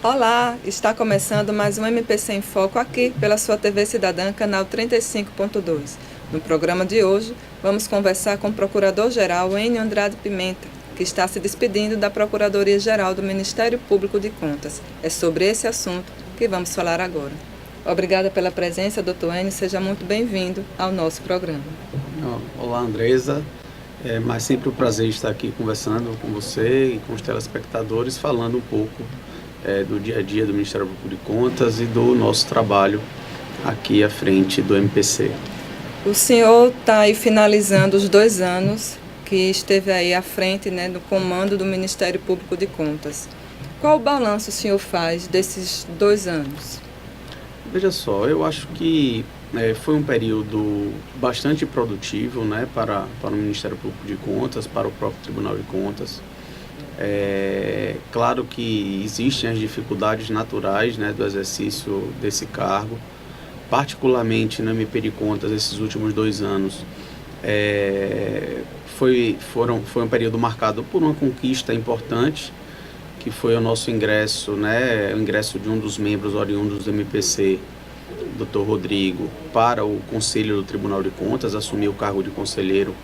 Olá, está começando mais um MPC em Foco aqui pela sua TV Cidadã, canal 35.2. No programa de hoje, vamos conversar com o Procurador-Geral Enio Andrade Pimenta, que está se despedindo da Procuradoria-Geral do Ministério Público de Contas. É sobre esse assunto que vamos falar agora. Obrigada pela presença, doutor Enio, seja muito bem-vindo ao nosso programa. Olá, Andresa. Mas sempre um prazer estar aqui conversando com você e com os telespectadores, falando um pouco do dia a dia do Ministério Público de Contas e do nosso trabalho aqui à frente do MPC. O senhor está aí finalizando os 2 anos que esteve aí à frente, do comando do Ministério Público de Contas. Qual o balanço o senhor faz desses 2 anos? Veja só, eu acho que foi um período bastante produtivo, para o Ministério Público de Contas, para o próprio Tribunal de Contas. Claro que existem as dificuldades naturais, do exercício desse cargo, particularmente no MP de Contas, esses últimos 2 anos. Foi um período marcado por uma conquista importante, que foi o nosso ingresso, o ingresso de um dos membros oriundos do MPC, Dr. Rodrigo, para o Conselho do Tribunal de Contas, assumiu o cargo de conselheiro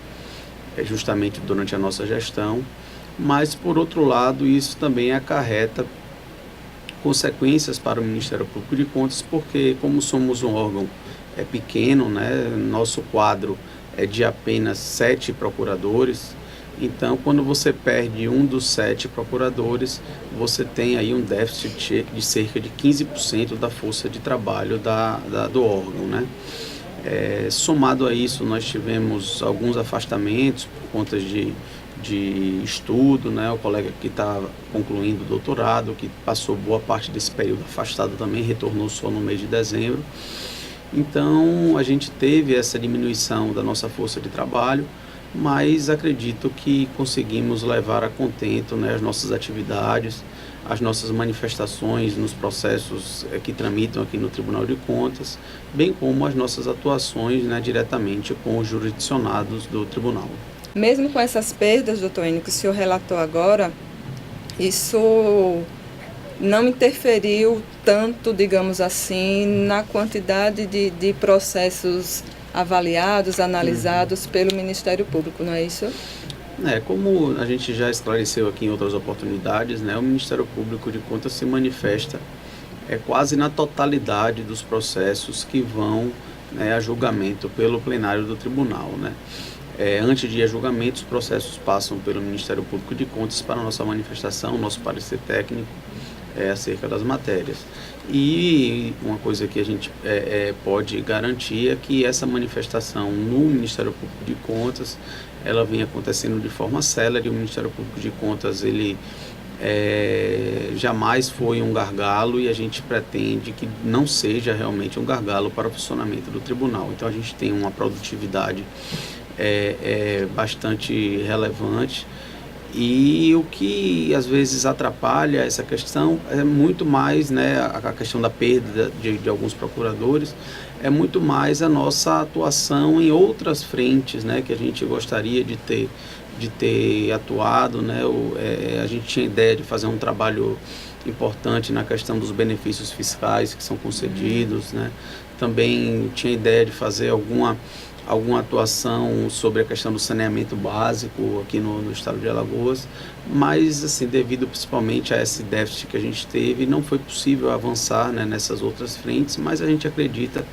justamente durante a nossa gestão. Mas, por outro lado, isso também acarreta consequências para o Ministério Público de Contas, porque como somos um órgão pequeno, nosso quadro é de apenas 7 procuradores, então quando você perde um dos 7 procuradores, você tem aí um déficit de cerca de 15% da força de trabalho do órgão, Somado a isso, nós tivemos alguns afastamentos por conta de estudo, o colega que está concluindo o doutorado, que passou boa parte desse período afastado também, retornou só no mês de dezembro. Então, a gente teve essa diminuição da nossa força de trabalho, mas acredito que conseguimos levar a contento as nossas atividades, as nossas manifestações nos processos que tramitam aqui no Tribunal de Contas, bem como as nossas atuações diretamente com os jurisdicionados do Tribunal. Mesmo com essas perdas, doutor Enio, que o senhor relatou agora, isso não interferiu tanto, digamos assim, na quantidade de processos avaliados, analisados pelo Ministério Público, não é isso? Como a gente já esclareceu aqui em outras oportunidades, o Ministério Público de Contas se manifesta quase na totalidade dos processos que vão a julgamento pelo plenário do tribunal, Antes de ir a julgamento, os processos passam pelo Ministério Público de Contas para a nossa manifestação, nosso parecer técnico acerca das matérias. E uma coisa que a gente pode garantir é que essa manifestação no Ministério Público de Contas, ela vem acontecendo de forma célere. O Ministério Público de Contas, ele jamais foi um gargalo e a gente pretende que não seja realmente um gargalo para o funcionamento do tribunal. Então a gente tem uma produtividade bastante relevante, e o que às vezes atrapalha essa questão é muito mais a questão da perda de alguns procuradores, é muito mais a nossa atuação em outras frentes que a gente gostaria de ter atuado. A gente tinha ideia de fazer um trabalho importante na questão dos benefícios fiscais que são concedidos, Também tinha ideia de fazer alguma atuação sobre a questão do saneamento básico aqui no estado de Alagoas, mas assim, devido principalmente a esse déficit que a gente teve, não foi possível avançar nessas outras frentes, mas a gente acredita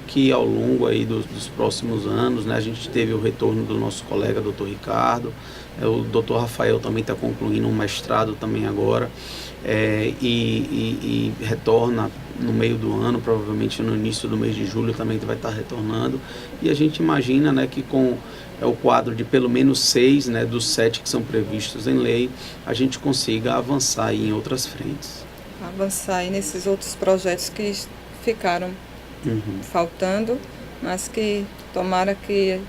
que ao longo aí dos próximos anos, a gente teve o retorno do nosso colega Dr. Ricardo, o Dr. Rafael também está concluindo um mestrado também agora, e retorna no meio do ano, provavelmente no início do mês de julho também vai estar retornando, e a gente imagina que com o quadro de pelo menos 6 dos 7 que são previstos em lei, a gente consiga avançar aí em outras frentes. Avançar aí nesses outros projetos que ficaram faltando, mas que tomara que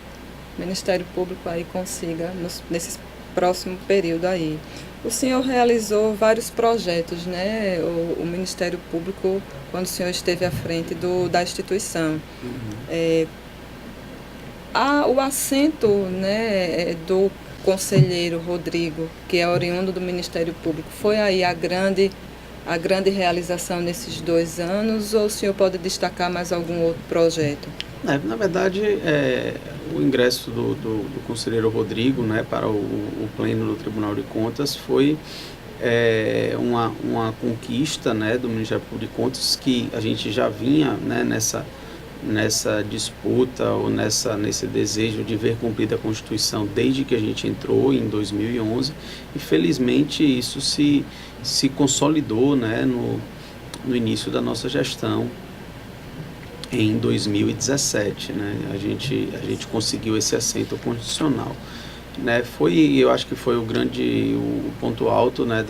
o Ministério Público aí consiga nesse próximo período aí. O senhor realizou vários projetos, o Ministério Público, quando o senhor esteve à frente da instituição. O assento do conselheiro Rodrigo, que é oriundo do Ministério Público, foi aí a grande a grande realização nesses 2 anos, ou o senhor pode destacar mais algum outro projeto? Na verdade, o ingresso do conselheiro Rodrigo, né, para o pleno do Tribunal de Contas foi uma conquista, né, do Ministério Público de Contas, que a gente já vinha, né, nessa disputa ou nesse desejo de ver cumprida a Constituição desde que a gente entrou em 2011, e felizmente isso se consolidou, né, no início da nossa gestão em 2017, né? A gente conseguiu esse assento constitucional, né? Eu acho que foi o ponto alto, né,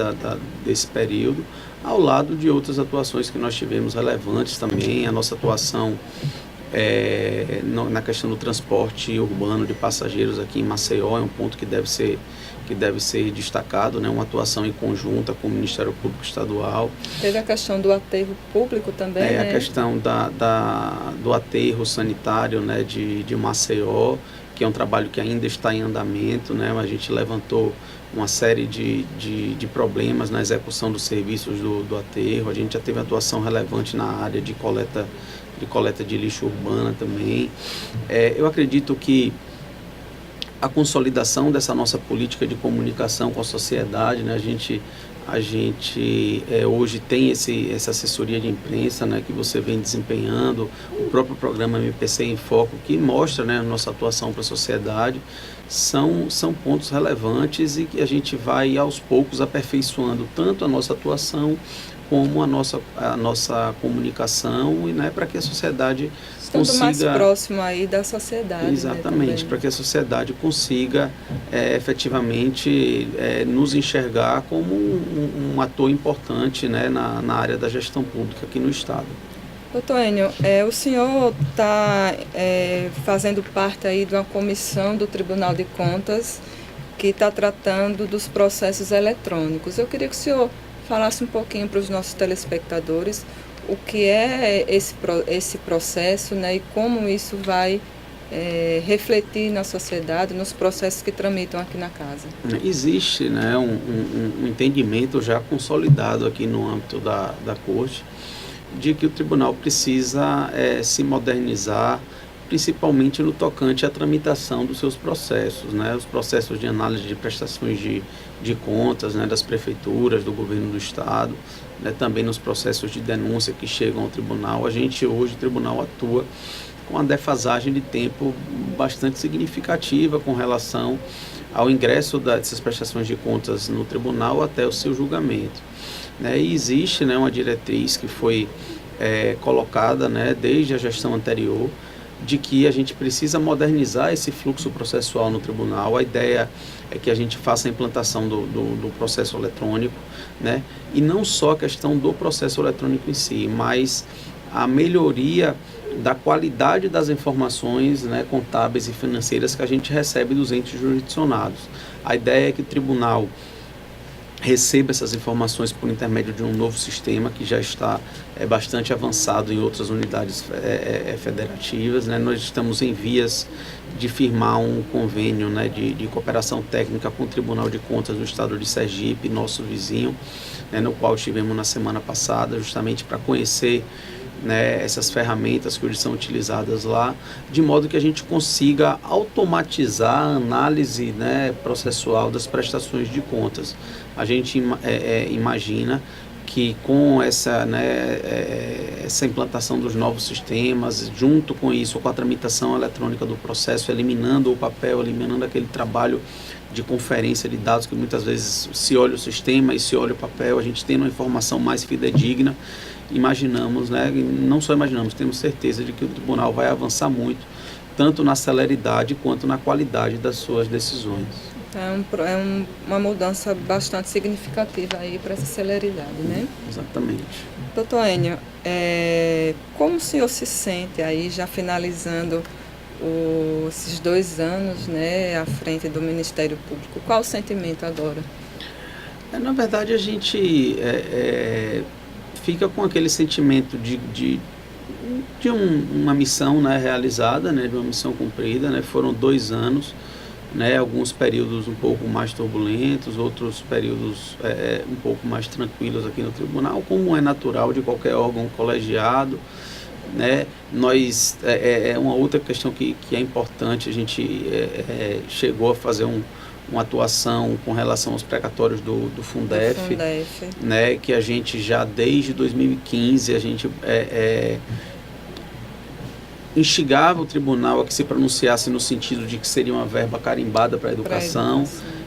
desse período, ao lado de outras atuações que nós tivemos relevantes também. A nossa atuação na questão do transporte urbano de passageiros aqui em Maceió é um ponto que deve ser destacado, né? Uma atuação em conjunta com o Ministério Público Estadual. Teve a questão do aterro público também, né? A questão do aterro sanitário, né, de Maceió, que é um trabalho que ainda está em andamento, né? A gente levantou uma série de problemas na execução dos serviços do aterro. A gente já teve atuação relevante na área de coleta de lixo urbana também. Eu acredito que a consolidação dessa nossa política de comunicação com a sociedade, né? A gente hoje tem essa assessoria de imprensa, né, que você vem desempenhando, o próprio programa MPC em Foco, que mostra, né, a nossa atuação para a sociedade. São pontos relevantes e que a gente vai aos poucos aperfeiçoando tanto a nossa atuação como a nossa comunicação, e, né, para que a sociedade consiga... mais próximo aí da sociedade. Exatamente, né, para que a sociedade consiga efetivamente nos enxergar como um ator importante, né, na área da gestão pública aqui no Estado. Doutor Enio, o senhor está fazendo parte aí de uma comissão do Tribunal de Contas que está tratando dos processos eletrônicos. Eu queria que o senhor falasse um pouquinho para os nossos telespectadores o que é esse processo, né, e como isso vai refletir na sociedade, nos processos que tramitam aqui na casa. Existe, né, um entendimento já consolidado aqui no âmbito da Corte de que o tribunal precisa se modernizar, principalmente no tocante à tramitação dos seus processos, né? Os processos de análise de prestações de contas, né, das prefeituras, do governo do Estado, né, também nos processos de denúncia que chegam ao tribunal. Hoje o tribunal atua com uma defasagem de tempo bastante significativa com relação ao ingresso dessas prestações de contas no tribunal até o seu julgamento, né? E existe, né, uma diretriz que foi colocada, né, desde a gestão anterior, de que a gente precisa modernizar esse fluxo processual no tribunal. A ideia é que a gente faça a implantação do processo eletrônico, né? E não só a questão do processo eletrônico em si, mas a melhoria da qualidade das informações, né, contábeis e financeiras que a gente recebe dos entes jurisdicionados. A ideia é que o tribunal receba essas informações por intermédio de um novo sistema que já está bastante avançado em outras unidades federativas, né? Nós estamos em vias de firmar um convênio, né, de cooperação técnica com o Tribunal de Contas do Estado de Sergipe, nosso vizinho, né, no qual estivemos na semana passada, justamente para conhecer, né, essas ferramentas que hoje são utilizadas lá, de modo que a gente consiga automatizar a análise, né, processual das prestações de contas. A gente imagina que com essa implantação dos novos sistemas, junto com isso, com a tramitação eletrônica do processo, eliminando o papel, eliminando aquele trabalho de conferência de dados que muitas vezes se olha o sistema e se olha o papel, a gente tem uma informação mais fidedigna. Imaginamos, né, não só imaginamos, temos certeza de que o tribunal vai avançar muito, tanto na celeridade quanto na qualidade das suas decisões. Uma mudança bastante significativa aí para essa celeridade, né? Exatamente. Doutor Enio, como o senhor se sente aí, já finalizando esses 2 anos, né, à frente do Ministério Público? Qual o sentimento agora? Na verdade, a gente fica com aquele sentimento de uma missão, né, realizada, né, de uma missão cumprida, né? Foram 2 anos né, alguns períodos um pouco mais turbulentos, outros períodos um pouco mais tranquilos aqui no tribunal, como é natural de qualquer órgão colegiado, né? Nós, uma outra questão que é importante, a gente chegou a fazer uma atuação com relação aos precatórios do Fundef, né, que a gente já desde 2015, a gente instigava o tribunal a que se pronunciasse no sentido de que seria uma verba carimbada para a educação.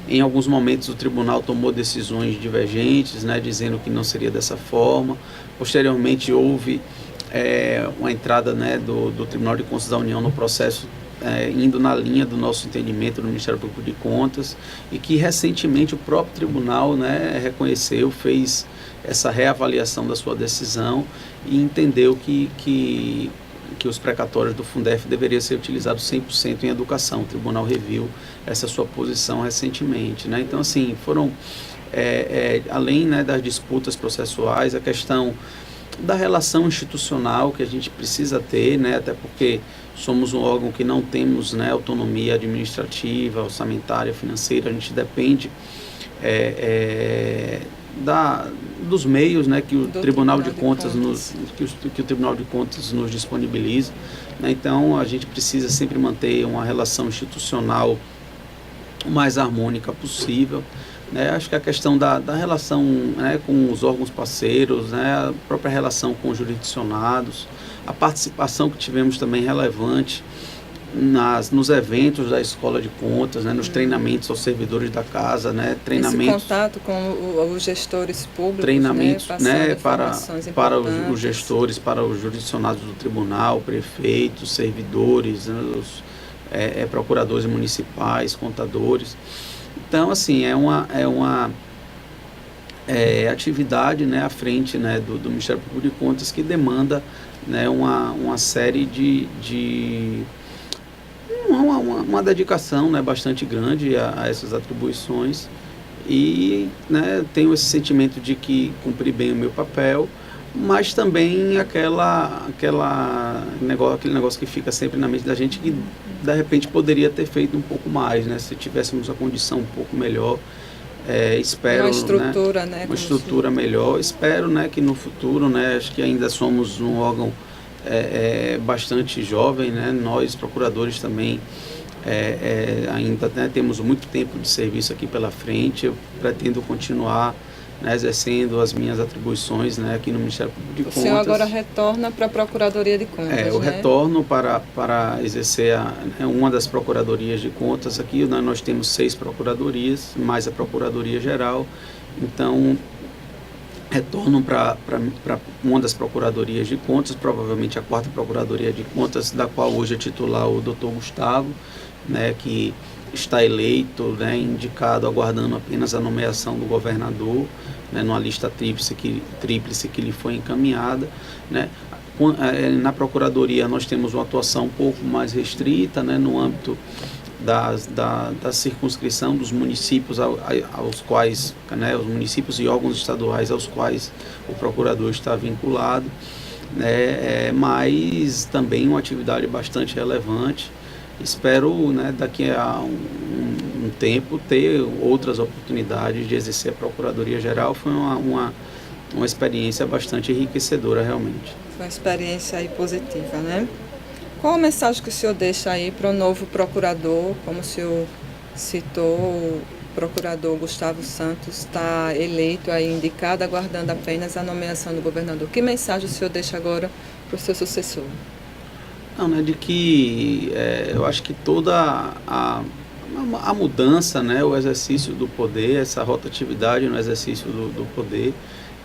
Em alguns momentos o tribunal tomou decisões divergentes, né, dizendo que não seria dessa forma. Posteriormente houve uma entrada, né, do Tribunal de Contas da União no processo, indo na linha do nosso entendimento do Ministério Público de Contas, e que recentemente o próprio tribunal, né, reconheceu, fez essa reavaliação da sua decisão e entendeu que os precatórios do Fundef deveriam ser utilizados 100% em educação. O tribunal reviu essa sua posição recentemente, né? Então, assim, foram, além, né, das disputas processuais, a questão da relação institucional que a gente precisa ter, né, até porque somos um órgão que não temos, né, autonomia administrativa, orçamentária, financeira, a gente depende dos meios, né, que o Tribunal de Contas que o Tribunal de Contas nos disponibiliza, né? Então a gente precisa sempre manter uma relação institucional o mais harmônica possível, né? Acho que a questão da relação, né, com os órgãos parceiros, né, a própria relação com os jurisdicionados, a participação que tivemos também relevante nos eventos da Escola de Contas, né, nos treinamentos aos servidores da casa, né, treinamentos, esse contato com os gestores públicos, treinamentos, né, para os gestores, para os jurisdicionados do tribunal, prefeitos, servidores, né, os procuradores municipais, contadores. Então, assim, é uma atividade, né, à frente, né, do Ministério Público de Contas, que demanda, né, uma série de uma dedicação, né, bastante grande a essas atribuições, e, né, tenho esse sentimento de que cumpri bem o meu papel, mas também aquele negócio que fica sempre na mente da gente, que de repente poderia ter feito um pouco mais, né, se tivéssemos a condição um pouco melhor. Espero, uma estrutura, né, uma estrutura melhor. Espero, né, que no futuro, né, acho que ainda somos um órgão bastante jovem, né, nós procuradores também ainda, né, temos muito tempo de serviço aqui pela frente. Eu pretendo continuar, né, exercendo as minhas atribuições, né, aqui no Ministério Público de Contas. O senhor agora retorna para a Procuradoria de Contas, eu retorno para exercer uma das Procuradorias de Contas. Aqui, né, nós temos 6 procuradorias, mais a Procuradoria Geral. Então, retorno para uma das Procuradorias de Contas, provavelmente a 4ª Procuradoria de Contas, da qual hoje é titular o Dr. Gustavo, né, que está eleito, né, indicado, aguardando apenas a nomeação do governador, né, numa lista tríplice que lhe foi encaminhada, né. Na Procuradoria nós temos uma atuação um pouco mais restrita, né, no âmbito da circunscrição dos municípios aos quais, né, os municípios e órgãos estaduais aos quais o procurador está vinculado, né, mas também uma atividade bastante relevante. Espero, né, daqui a um tempo ter outras oportunidades de exercer a Procuradoria Geral. Foi uma experiência bastante enriquecedora, realmente. Foi uma experiência aí positiva, né? Qual a mensagem que o senhor deixa aí para o novo procurador? Como o senhor citou, o procurador Gustavo Santos está eleito aí, indicado, aguardando apenas a nomeação do governador. Que mensagem o senhor deixa agora para o seu sucessor? Não, né, de que eu acho que toda a mudança, né, o exercício do poder, essa rotatividade no exercício do poder,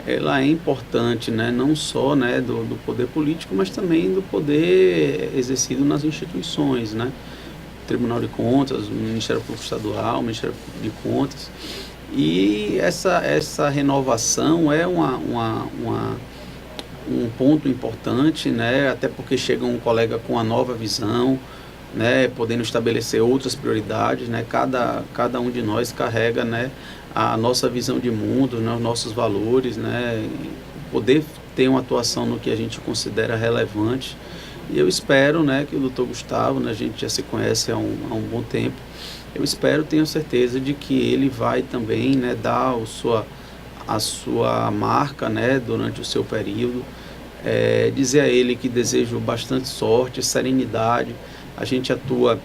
ela é importante, né, não só, né, do poder político, mas também do poder exercido nas instituições, né, Tribunal de Contas, o Ministério Público Estadual, o Ministério Público de Contas. E essa renovação é um ponto importante, né, até porque chega um colega com uma nova visão, né, podendo estabelecer outras prioridades, né, cada um de nós carrega, né, a nossa visão de mundo, né, os nossos valores, né, poder ter uma atuação no que a gente considera relevante. E eu espero, né, que o doutor Gustavo, né, a gente já se conhece há um bom tempo, eu espero, tenho certeza de que ele vai também, né, dar a sua marca, né, durante o seu período. Dizer a ele que desejo bastante sorte, serenidade. A gente atua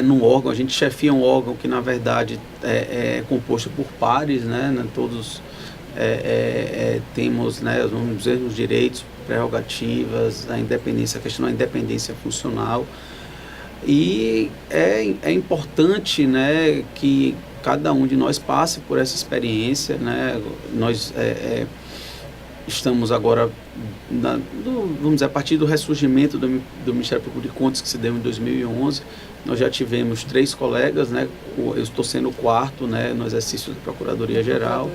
num órgão, a gente chefia um órgão que na verdade é composto por pares, né, todos temos, né, vamos dizer, os direitos, prerrogativas, a independência, a questão da independência funcional. E é importante, né, que cada um de nós passe por essa experiência, né. Nós estamos agora, vamos dizer, a partir do ressurgimento do Ministério Público de Contas, que se deu em 2011, nós já tivemos 3 colegas, né? Eu estou sendo o 4º, né, no exercício da Procuradoria-Geral.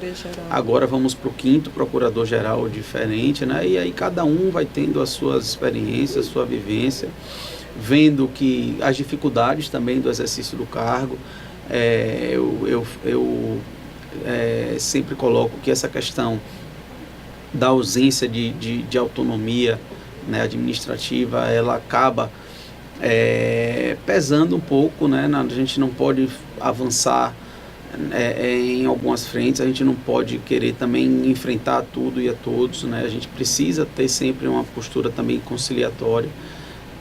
Agora vamos para o 5º Procurador-Geral diferente, né? E aí cada um vai tendo as suas experiências, sua vivência, vendo que as dificuldades também do exercício do cargo. Eu sempre coloco que essa questão da ausência de autonomia, né, administrativa, ela acaba pesando um pouco, né? A gente não pode avançar em algumas frentes, a gente não pode querer também enfrentar tudo e a todos, né? A gente precisa ter sempre uma postura também conciliatória,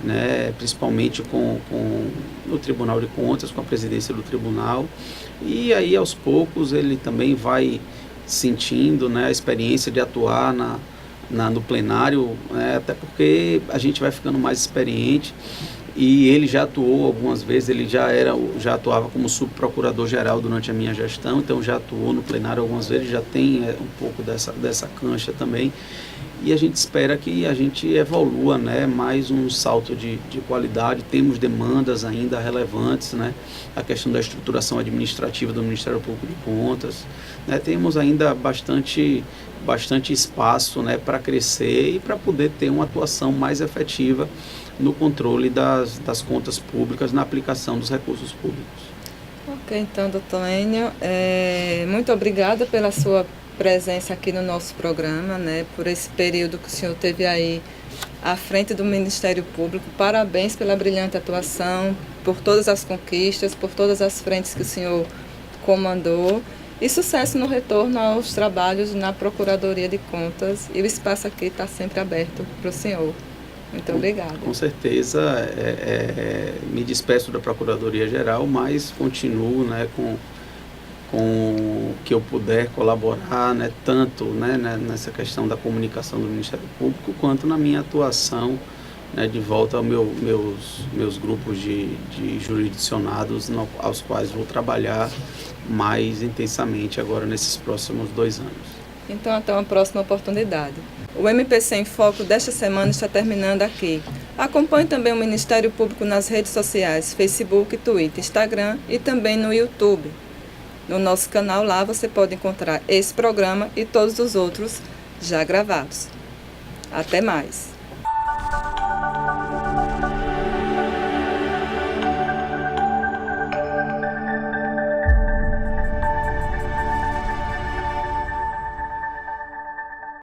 né, principalmente com o Tribunal de Contas, com a presidência do tribunal, e aí aos poucos ele também vai sentindo, né, a experiência de atuar no plenário, né, até porque a gente vai ficando mais experiente, e ele já atuou algumas vezes, ele já atuava como subprocurador-geral durante a minha gestão, então já atuou no plenário algumas vezes, já tem um pouco dessa cancha também, e a gente espera que a gente evolua, né, mais um salto de qualidade. Temos demandas ainda relevantes, né, a questão da estruturação administrativa do Ministério Público de Contas, né, temos ainda bastante espaço, né, para crescer e para poder ter uma atuação mais efetiva no controle das contas públicas, na aplicação dos recursos públicos. Ok, então, doutor Enio, muito obrigada pela sua presença aqui no nosso programa, né, por esse período que o senhor teve aí à frente do Ministério Público. Parabéns pela brilhante atuação, por todas as conquistas, por todas as frentes que o senhor comandou, e sucesso no retorno aos trabalhos na Procuradoria de Contas, e o espaço aqui está sempre aberto para o senhor. Muito obrigada. Com certeza, me despeço da Procuradoria-Geral, mas continuo, né, com o que eu puder colaborar, né, tanto, né, nessa questão da comunicação do Ministério Público, quanto na minha atuação, né, de volta aos meus grupos de jurisdicionados, aos quais vou trabalhar mais intensamente agora nesses próximos 2 anos. Então, até uma próxima oportunidade. O MPC em Foco desta semana está terminando aqui. Acompanhe também o Ministério Público nas redes sociais, Facebook, Twitter, Instagram e também no YouTube. No nosso canal lá você pode encontrar esse programa e todos os outros já gravados. Até mais!